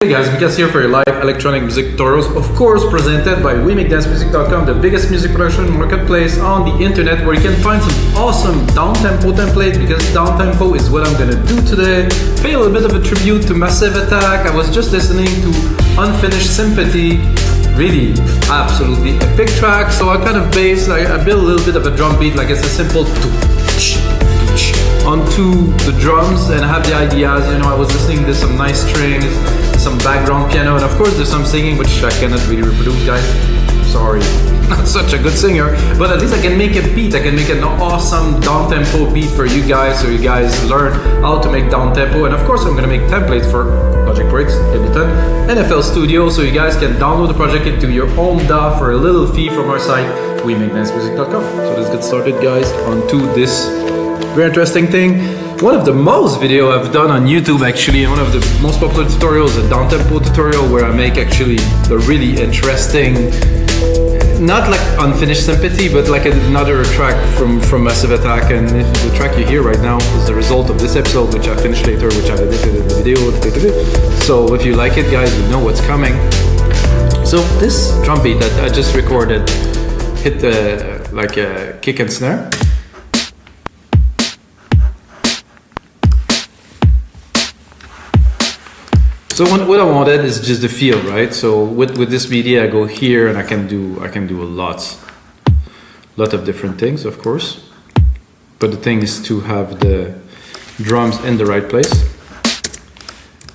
Hey guys, Mika's here for your live electronic music tutorials, of course presented by WeMakeDanceMusic.com, the biggest music production marketplace on the internet, where you can find some awesome downtempo templates, because downtempo is what I'm gonna do today. Pay a little bit of a tribute to Massive Attack. I was just listening to Unfinished Sympathy, really absolutely epic track. So I kind of I built a little bit of a drum beat, like it's a simple onto the drums and have the ideas. You know, I was listening to some nice strings, some background piano, and of course there's some singing, which I cannot really reproduce, guys. Sorry, not such a good singer, but at least I can make a beat. I can make an awesome downtempo beat for you guys, so you guys learn how to make downtempo. And of course I'm gonna make templates for Logic Breaks, Ableton, NFL Studio, so you guys can download the project into your own DAW for a little fee from our site, WeMakeDanceMusic.com. So let's get started, guys, onto this very interesting thing. One of the most video I've done on YouTube, actually, and one of the most popular tutorials, a downtempo tutorial where I make actually the really interesting, not like Unfinished Sympathy, but like another track from Massive Attack. And the track you hear right now is the result of this episode, which I finished later, which I've edited in the video. So if you like it, guys, you know what's coming. So this drum beat that I just recorded hit like a kick and snare. So what I wanted is just the feel, right? So with this MIDI, I go here and I can do a lot of different things, of course. But the thing is to have the drums in the right place,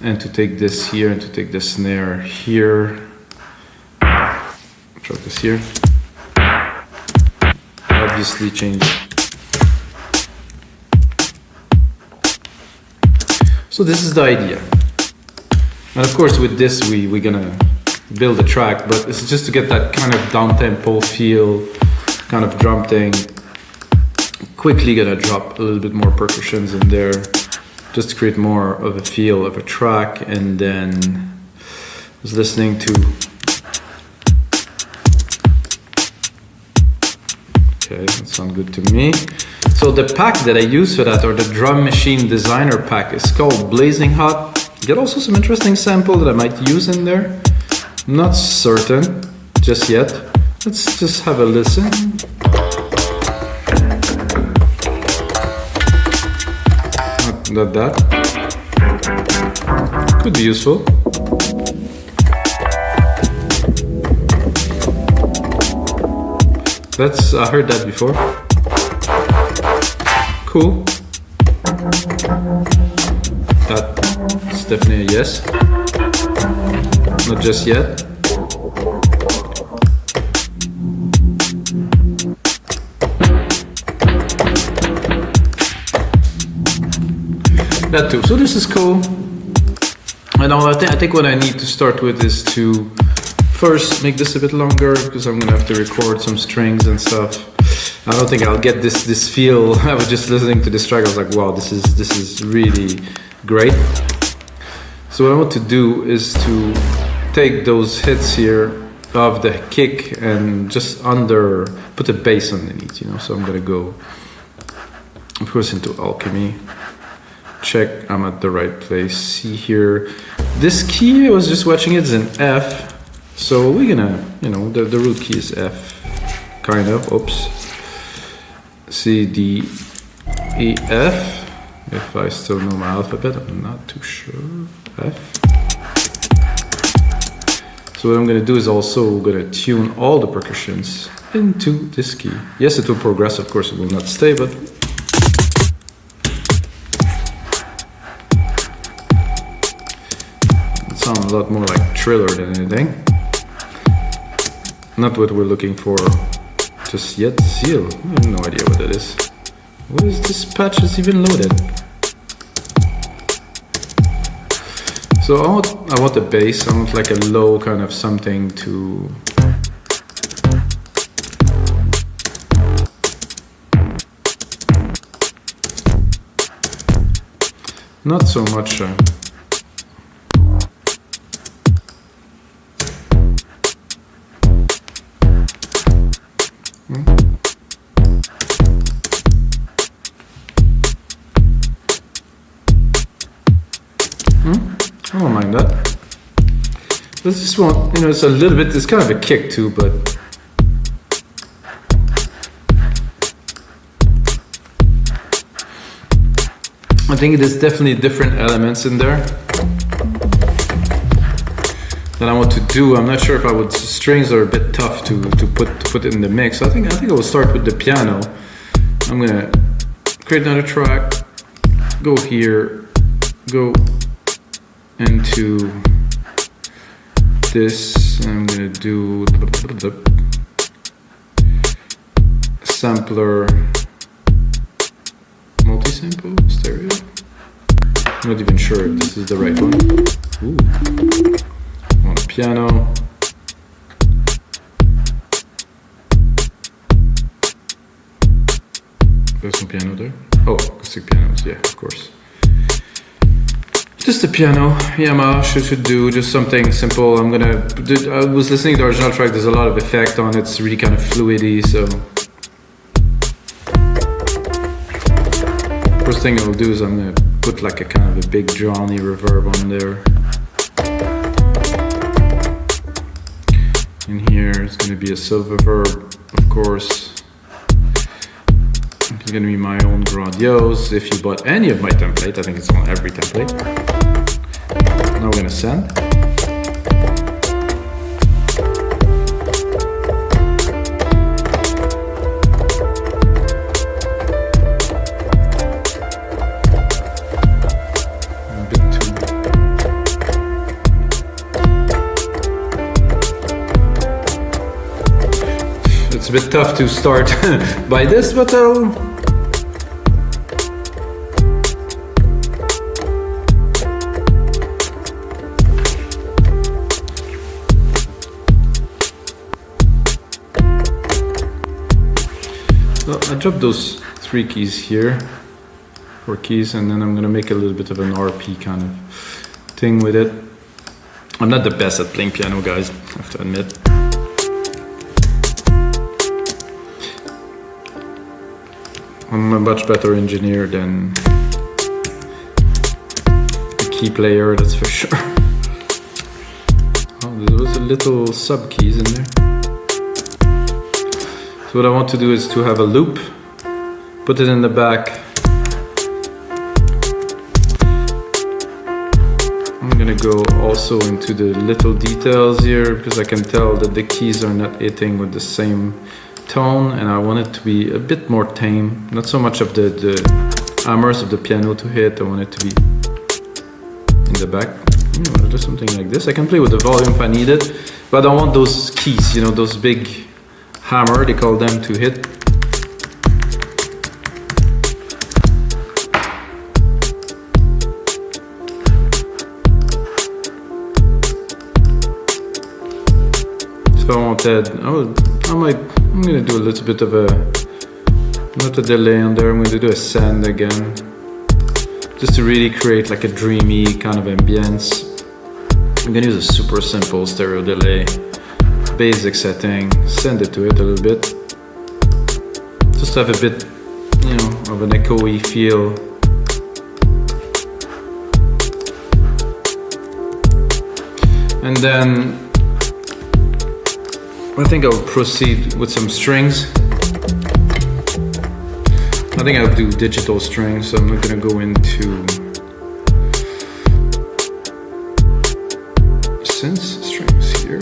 and to take this here and to take the snare here. Drop this here. Obviously change. So this is the idea. And of course with this we're gonna build a track, but it's just to get that kind of downtempo feel, kind of drum thing. Quickly gonna drop a little bit more percussions in there, just to create more of a feel of a track. And then I was listening to, okay, that sounds good to me. So the pack that I use for that, or the Drum Machine Designer pack, is called Blazing Hot. Get also some interesting sample that I might use in there. I'm not certain just yet. Let's just have a listen. Not that. Could be useful. I heard that before. Cool. That's definitely a yes. Not just yet. That too. So this is cool. And I think what I need to start with is to first make this a bit longer, because I'm gonna have to record some strings and stuff. I don't think I'll get this feel. I was just listening to this track, I was like, wow, this is really great. So what I want to do is to take those hits here of the kick and just put a bass underneath, you know. So I'm gonna go, of course, into Alchemy. Check I'm at the right place. See here, this key, I was just watching it, is an F. So we're gonna, you know, the root key is F, kind of. Oops. C, D, E, F. If I still know my alphabet, I'm not too sure. F. So what I'm gonna do is also gonna tune all the percussions into this key. Yes, it will progress, of course, it will not stay, but it sounds a lot more like Triller than anything. Not what we're looking for just yet. Seal. I have no idea what that is. What is this patch is even loaded? So I want a bass. I want like a low kind of something to. Not so much. I don't mind that. Let's just want, it's a little bit, it's kind of a kick too, but I think there's definitely different elements in there that I want to do. I'm not sure if I would, strings are a bit tough to put in the mix. I think I will start with the piano. I'm gonna create another track, go here, go into this, and I'm gonna do sampler, multi-sample, stereo. I'm not even sure if this is the right one. Ooh. On the piano. There's some piano there. Oh, acoustic pianos, yeah, of course. Just the piano, Yamaha should do just something simple. I was listening to the original track, there's a lot of effect on it, it's really kind of fluidy, so. First thing I'll do is I'm gonna put like a kind of a big drowny reverb on there. In here, it's gonna be a silver verb, of course. It's gonna be my own grandiose. If you bought any of my template, I think it's on every template. Now we're gonna send. It's a bit tough to start by this, but I dropped those 3 keys here, 4 keys, and then I'm gonna make a little bit of an RP kind of thing with it. I'm not the best at playing piano, guys, I have to admit. I'm a much better engineer than a key player, that's for sure. Oh, there was a little sub keys in there. So what I want to do is to have a loop, put it in the back. I'm gonna go also into the little details here because I can tell that the keys are not hitting with the same tone, and I want it to be a bit more tame. Not so much of the hammers of the piano to hit, I want it to be in the back. Just something like this. I can play with the volume if I need it, but I want those keys, those big hammer, they call them, to hit. So I want that, I'm gonna do a little bit of not a delay on there, I'm gonna do a send again. Just to really create like a dreamy kind of ambience. I'm gonna use a super simple stereo delay, basic setting, send it to it a little bit. Just to have a bit, of an echoey feel. And then I think I'll proceed with some strings. I think I'll do digital strings, so I'm not gonna go into synth strings here.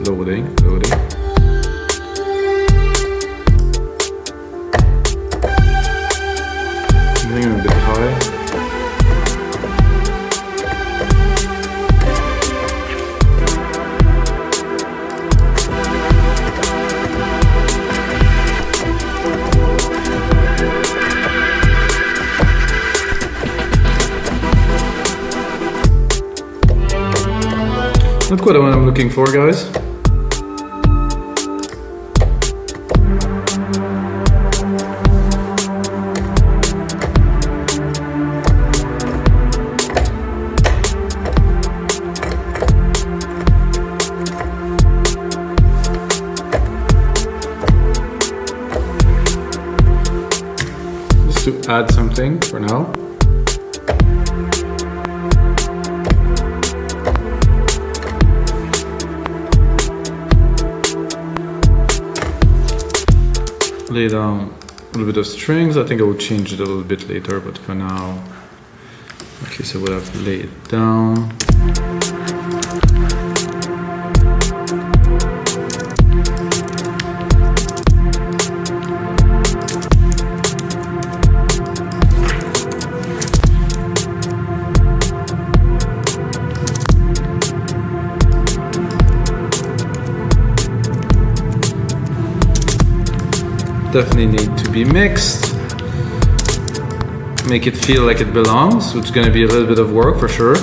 Loading. Something a bit high. Not quite what I'm looking for, guys. Just to add something for now. Lay down a little bit of strings. I think I will change it a little bit later, but for now, at least I would have laid it down. Definitely need to be mixed. Make it feel like it belongs, which is going to be a little bit of work for sure.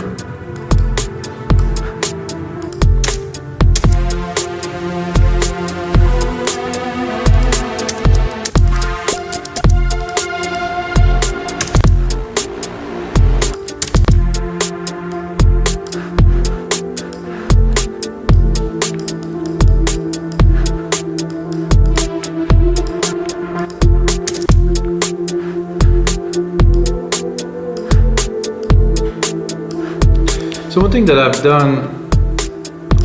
So one thing that I've done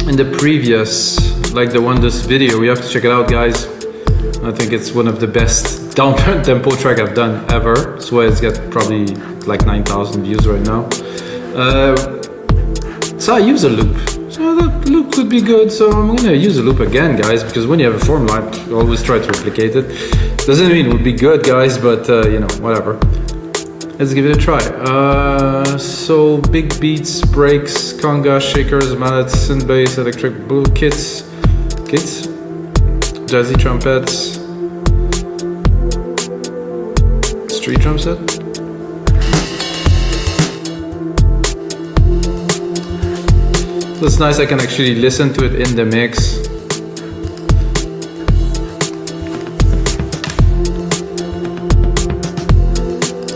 in the previous, like the one this video, you have to check it out, guys. I think it's one of the best Downtempo track I've done ever. That's why it's got probably like 9,000 views right now. So I use a loop. So that loop could be good, so I'm gonna use a loop again, guys, because when you have a formula, always try to replicate it. Doesn't mean it would be good, guys, but you know, whatever. Let's give it a try. So big beats, breaks, conga, shakers, mallets, synth bass, electric blue kits, jazzy trumpets, street drum set. So it's nice, I can actually listen to it in the mix.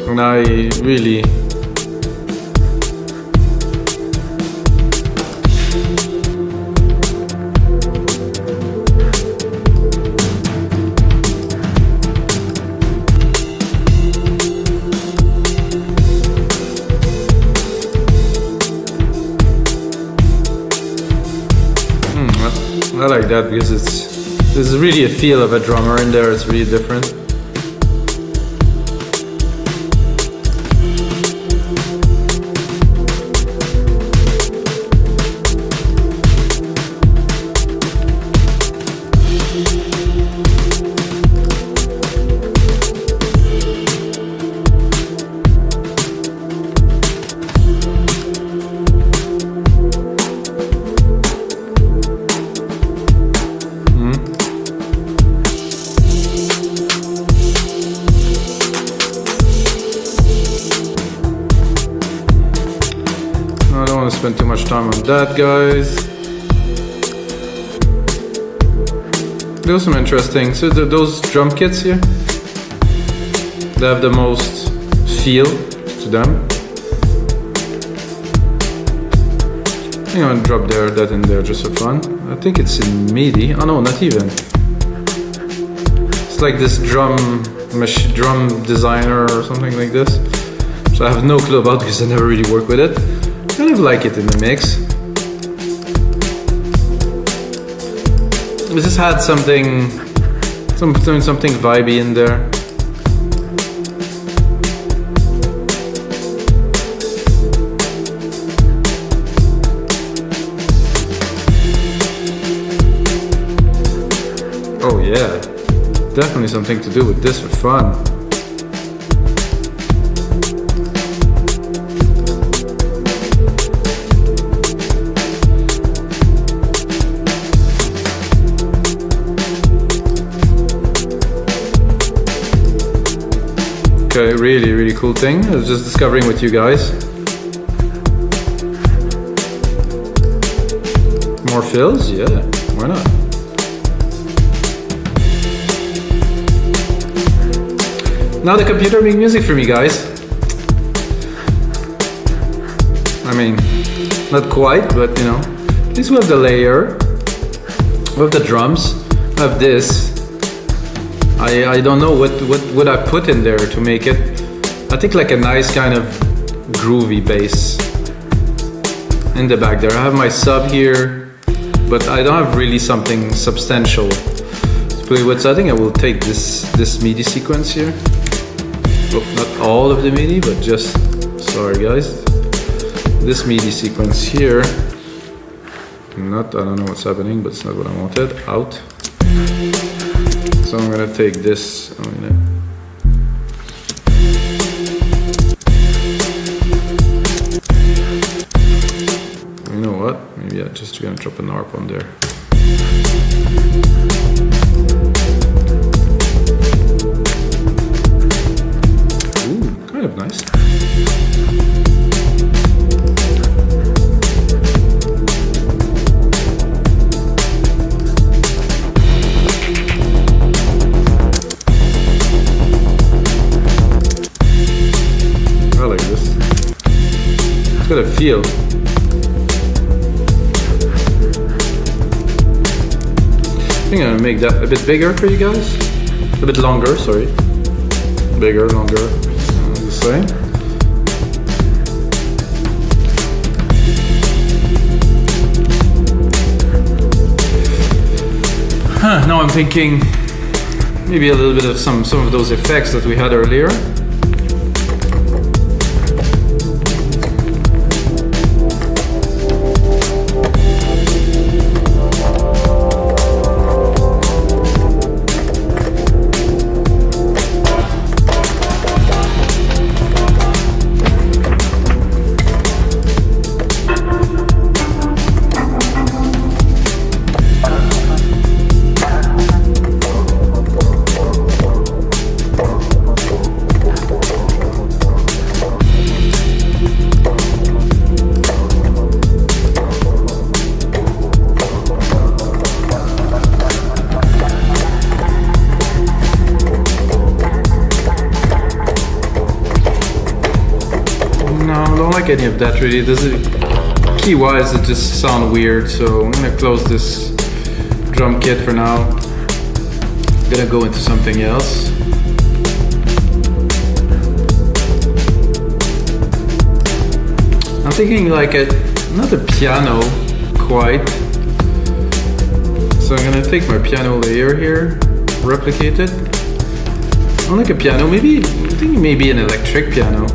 And I really I like that because there's really a feel of a drummer in there. It's really different. Spend too much time on that, guys. There's some interesting. So those drum kits here, they have the most feel to them. I'm gonna drop that in there just for fun. I think it's in MIDI. Oh no, not even. It's like this drum designer or something like this. So I have no clue about because I never really worked with it. Kind of like it in the mix. It just had something vibey in there. Oh yeah, definitely something to do with this for fun. Okay, really cool thing. I was just discovering with you guys. More fills? Yeah, why not? Now the computer makes music for me, guys. I mean, not quite, but you know. At least we have the layer. We have the drums. We have this. I don't know what I put in there to make it. I think like a nice kind of groovy bass in the back there. I have my sub here, but I don't have really something substantial to play with. So I think I will take this MIDI sequence here. Oh, not all of the MIDI, but just, sorry guys, this MIDI sequence here. I don't know what's happening, but it's not what I wanted. Out. So I'm gonna take this. You know what? Maybe I'm just gonna drop an ARP on there. Ooh, kind of nice. I like this. It's got a feel. I think I'm gonna make that a bit bigger for you guys. A bit longer, sorry. Bigger, longer, the same. Now I'm thinking maybe a little bit of some of those effects that we had earlier. Any of that really. Key wise it just sound weird, so I'm gonna close this drum kit for now. I'm gonna go into something else. I'm thinking like not a piano quite, so I'm gonna take my piano layer here, replicate it. I like a piano, maybe I think maybe an electric piano.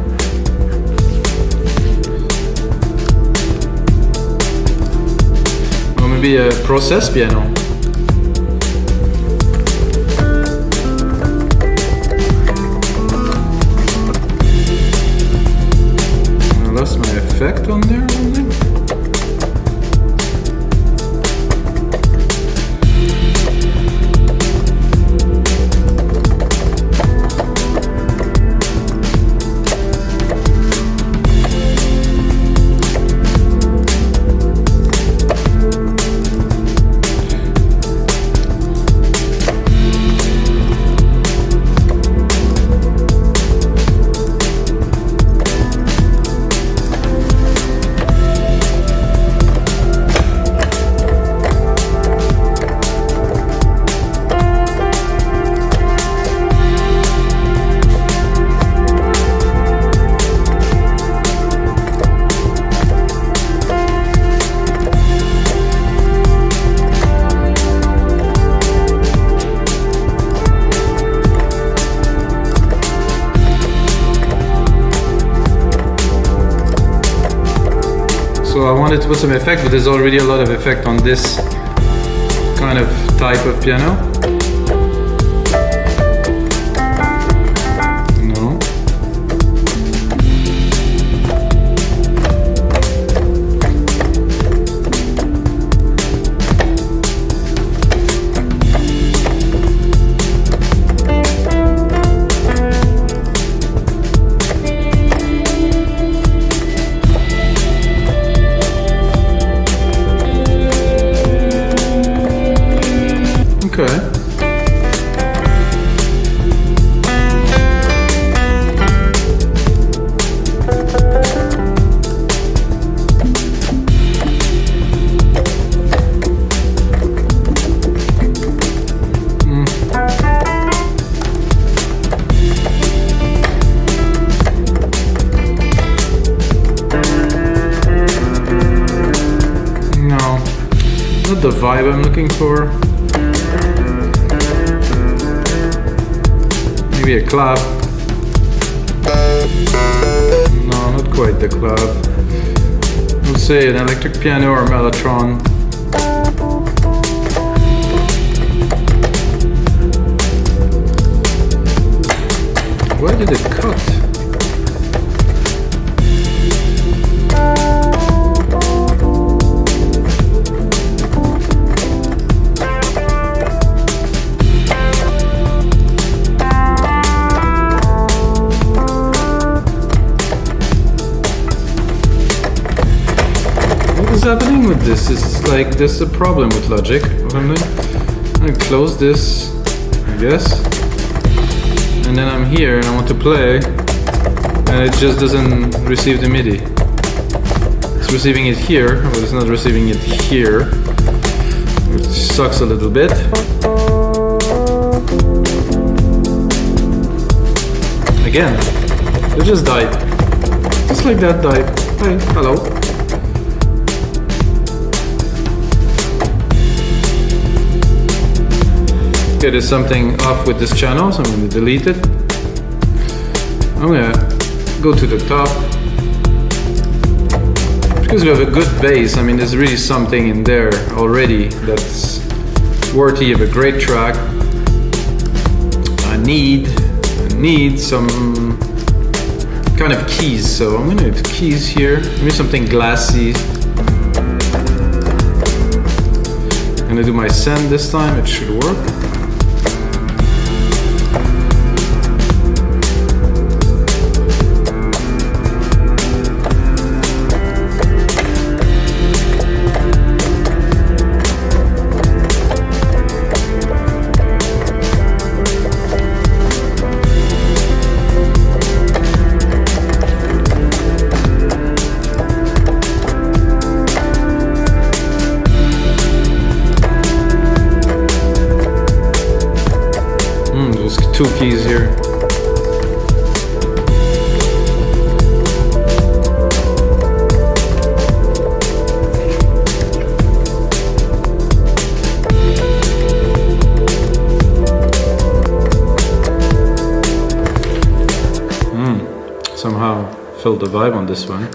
Maybe a process piano. I lost my effect on there or something. So I wanted to put some effect, but there's already a lot of effect on this kind of type of piano. No. not the vibe I'm looking for. Maybe a clap. No, not quite the clap. Let's say an electric piano or mellotron. Why did it cut? What is happening with this? It's like there's a problem with Logic. I'm gonna close this, I guess. And then I'm here and I want to play, and it just doesn't receive the MIDI. It's receiving it here, but it's not receiving it here, which sucks a little bit. Again, it just died. Just like that died. Hey, hello. Okay, there's something off with this channel, so I'm going to delete it. I'm going to go to the top. Because we have a good bass, I mean, there's really something in there already that's worthy of a great track. I need some kind of keys, so I'm going to do keys here. Maybe something glassy. I'm going to do my send this time, it should work. Two keys here. Somehow felt the vibe on this one.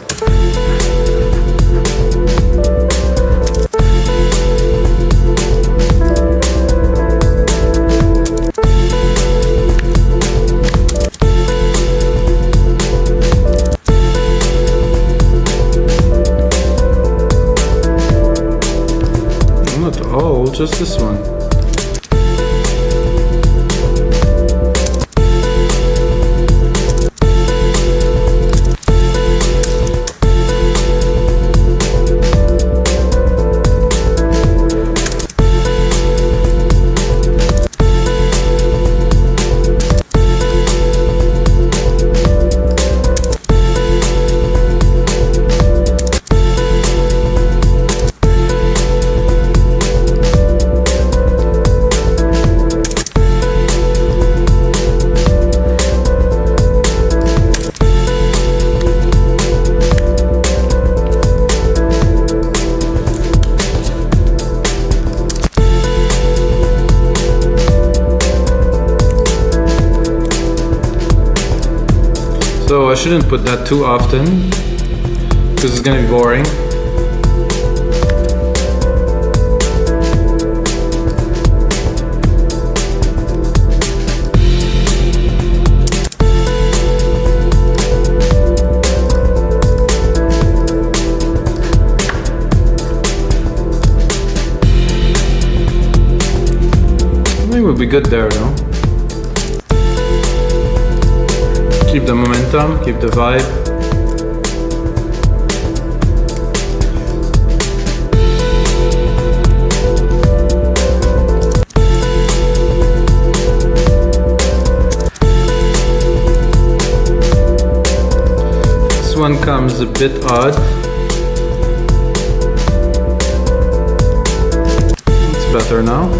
Just this one. So I shouldn't put that too often because it's gonna be boring. I think we'll be good there, no? Keep the momentum, keep the vibe. This one comes a bit odd. It's better now.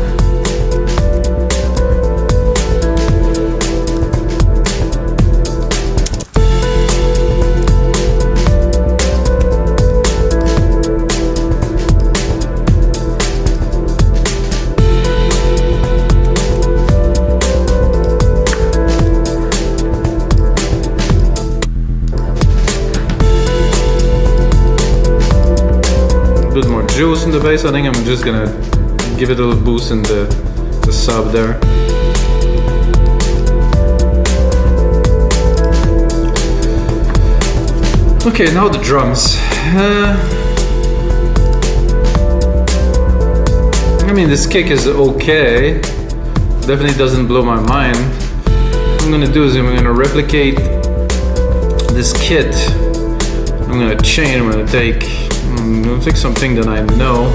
juice in the bass. I think I'm just gonna give it a little boost in the sub there. Okay, now the drums. I mean, this kick is okay. Definitely doesn't blow my mind. What I'm gonna do is I'm gonna replicate this kit. I'm gonna take something that I know.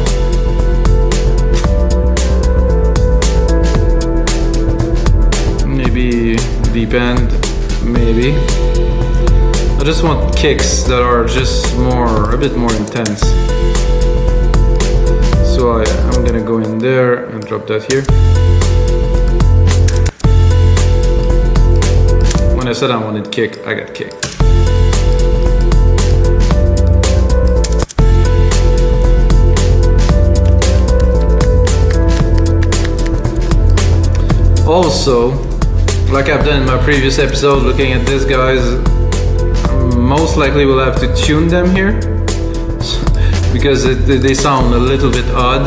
Maybe deep end, maybe. I just want kicks that are just a bit more intense. So I'm gonna go in there and drop that here. When I said I wanted kick, I got kick. Also, like I've done in my previous episode, looking at this, guys, most likely we'll have to tune them here because they sound a little bit odd.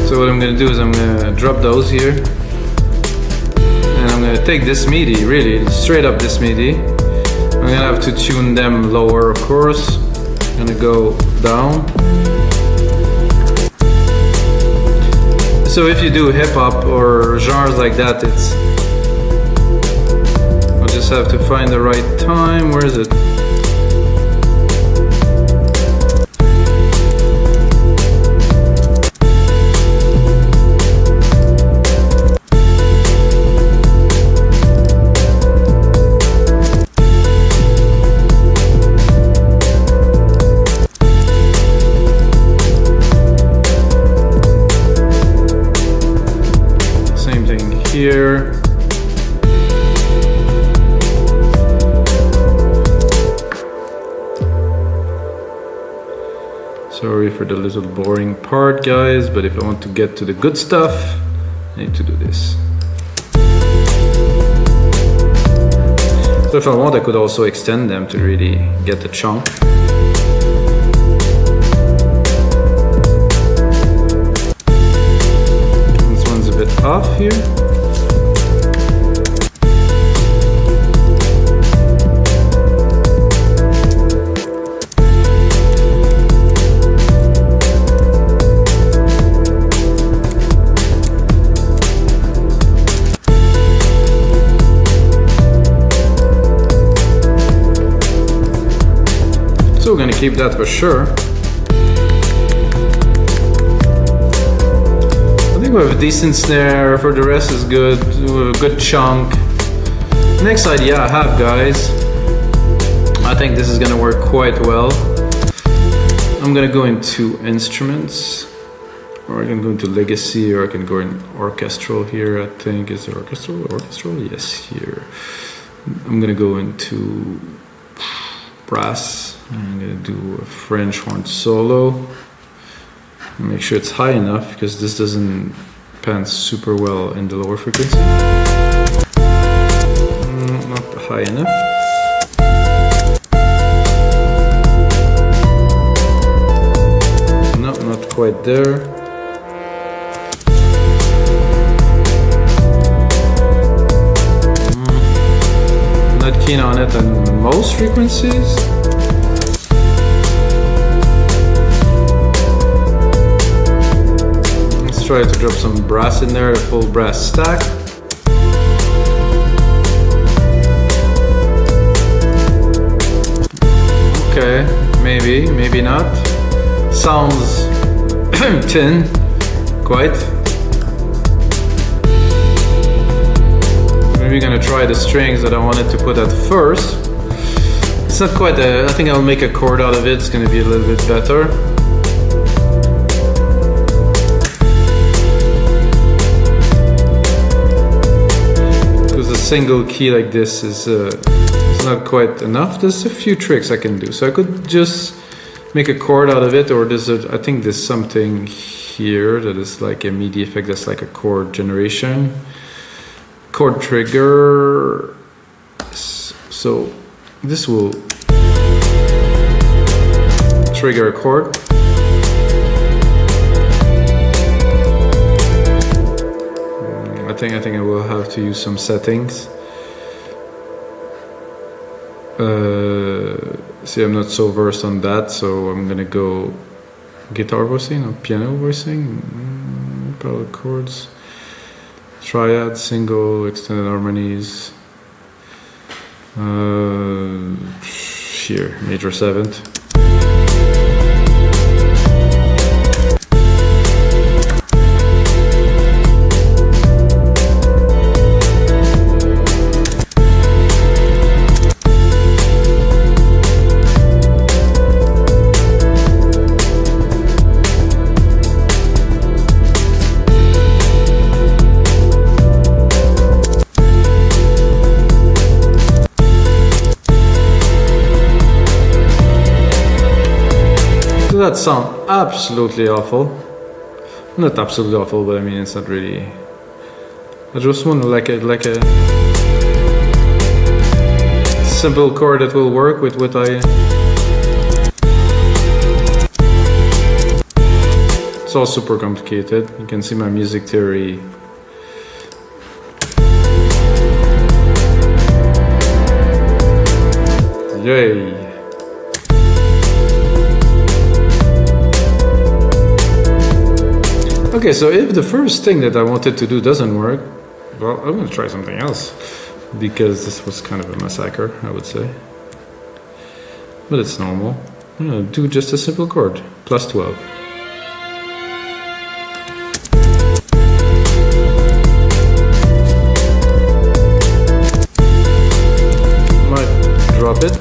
So what I'm gonna do is I'm gonna drop those here, and I'm gonna take this MIDI, really straight up this MIDI. I'm gonna have to tune them lower, of course. I'm gonna go down. So if you do hip hop or genres like that, I'll just have to find the right time. Where is it? Here. Sorry for the little boring part, guys, but if I want to get to the good stuff, I need to do this. So if I want, I could also extend them to really get the chunk. This one's a bit off here. We're gonna keep that for sure. I think we have a decent snare. For the rest is good. A good chunk. Next idea I have, guys. I think this is gonna work quite well. I'm gonna go into instruments, or I can go into legacy, or I can go in orchestral here. I think is there orchestral? Orchestral? Yes, here. I'm gonna go into brass. I'm gonna do a French horn solo. Make sure it's high enough because this doesn't pan super well in the lower frequency. Not high enough. No, not quite there. Not keen on it on most frequencies. Try to drop some brass in there, a full brass stack. Okay, maybe not. Sounds tin, quite. Maybe gonna try the strings that I wanted to put at first. It's not quite I think I'll make a chord out of it, it's gonna be a little bit better. Single key like this is it's not quite enough. There's a few tricks I can do. So I could just make a chord out of it, or I think there's something here that is like a MIDI effect that's like a chord generation. Chord trigger. So this will trigger a chord. I think I will have to use some settings. See, I'm not so versed on that, so I'm gonna go guitar voicing or piano voicing. Probably chords. Triad, single, extended harmonies. Here, major seventh. That sound absolutely awful. Not absolutely awful, but I mean it's not really. I just want like a simple chord that will work with what I. It's all super complicated. You can see my music theory. Yay! Okay, so if the first thing that I wanted to do doesn't work, well, I'm gonna try something else, because this was kind of a massacre, I would say. But it's normal. I'm gonna do just a simple chord, plus 12. Might drop it.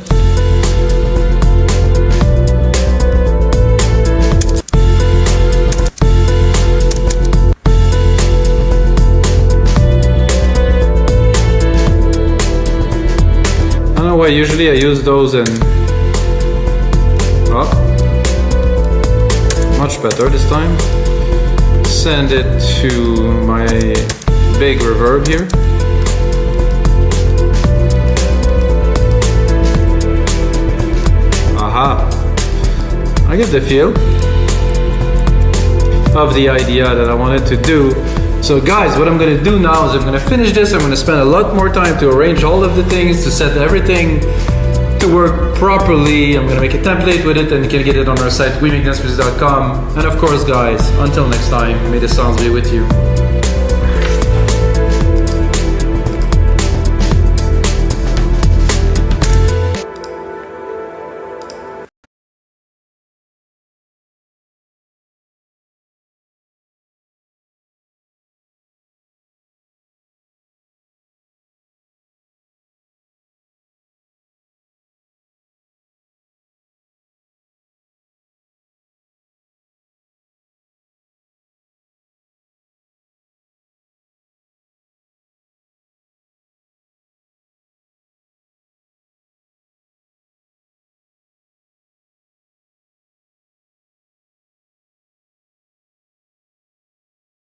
Usually I use those in much better this time. Send it to my big reverb here. Aha! I get the feel of the idea that I wanted to do. So guys, what I'm gonna do now is I'm gonna finish this. I'm gonna spend a lot more time to arrange all of the things, to set everything to work properly. I'm gonna make a template with it and you can get it on our site, wemakdancemusic.com. And of course guys, until next time, may the sounds be with you.